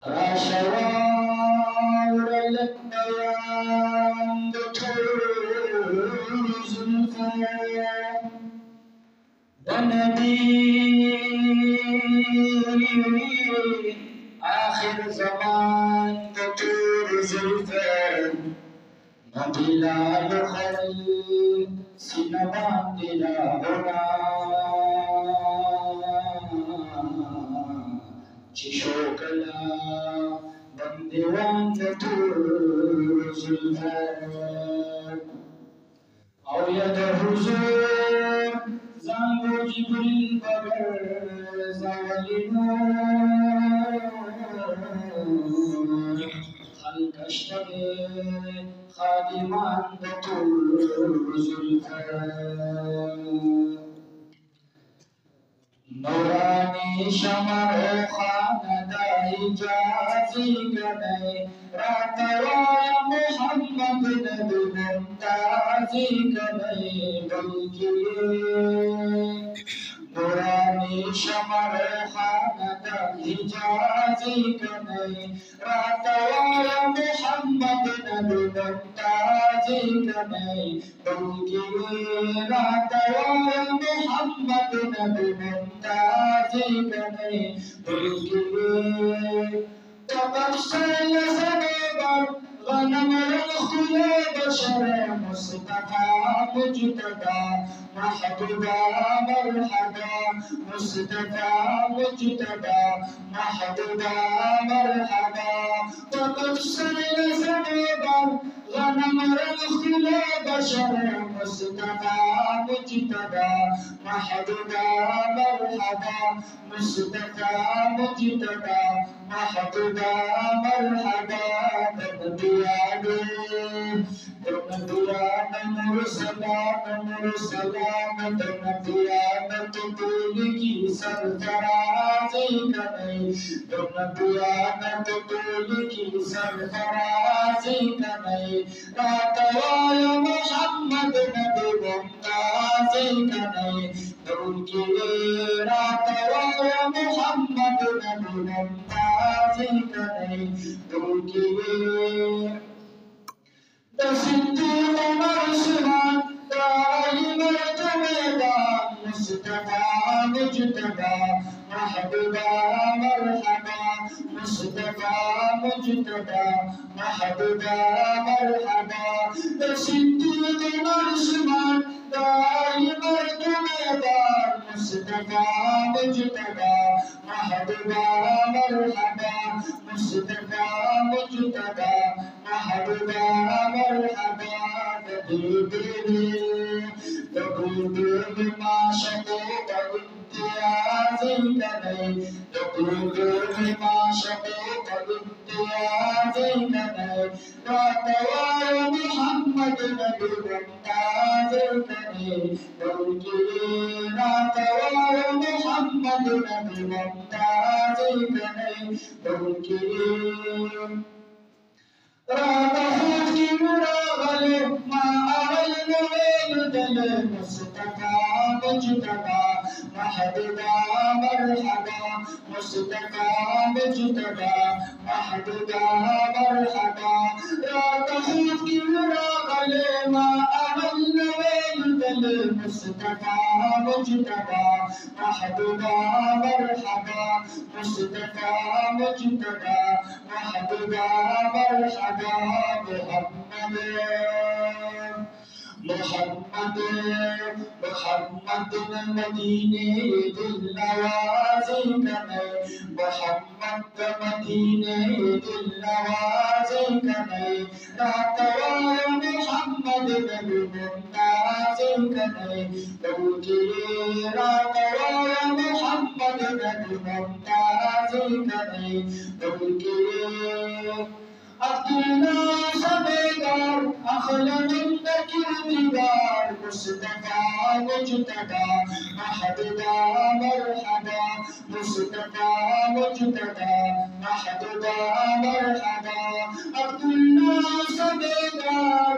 أشرار البيان بطرز الفيان ونبي آخر زمان بطرز الفيان نبيلا لخير سنبان إلهنا شوكلا بندوان تطور زلفان أو يد الحضور زانگو جبريل بغر زوالنور خلق اشتغل خادمان تطور زلفان نورانی شمر خاندا حجازی گنی راتوای محمد نبی ممتازی گنی بلکی نورانی شمر خاندا حجازی گنی راتوای محمد نبی ممتازی گنی بلکی راتوای محمد نبی ممتازی گنی بلکی تبصر سبب غنم الخلى بشر مصطفى مجتبى محبوبا مرحبا مصطفى مجتبى محبوبا مرحبا تبصر سبب غنم الخلى بشر مصطفى مجتبى محبوبا مرحبا مصطفى مجتبى محبوبا مرحبا نبياني مرسلان نبيان تطول کی سرفرازی کنی نبيان تطول کی سرفرازی کنی راتوای محمد نبی ممتازی کنی دونکی راتوای محمد نبی ممتازی کنی دونکی صديق مرسلا دائما جميلا مصطفى مجتبى محبوبا مرحبا مصطفى مجتبى محبوبا مرحبا صديق مرسلا دائما جميلا مصطفى مجتبى محبوبا مرحبا مصطفى مجتبى محبوبا مرحبا تبيبي ما شقوق امتياز كني تبيبي ما شقوق امتياز كني راتوى محمد نبي ممتاز كني بلكي راتوى محمد نبي ممتاز كني بلكي راتخوت کی مراغل ما أعلن ويل دل مصطفى مجتبى محبوبا مرحبا مصطفى مجتبى محبوبا مرحبا راتخوت کی مراغل ما أعلن ويل دل مصطفى مجتبى محبوبا مرحبا مصطفى مجتبى محبوبا مرحبا محمد المدينة دلوازي كني محمد مدينة دلوازي كني راتوى محمد نبي ممتازي كني بلكي راتوى محمد نبي ممتازي كني بلكي عبدالله صبيدار أخلد النكردار مصطفى مجتبى محبوبا مرحبا مصطفى مجتبى محبوبا مرحبا عبدالله صبيدار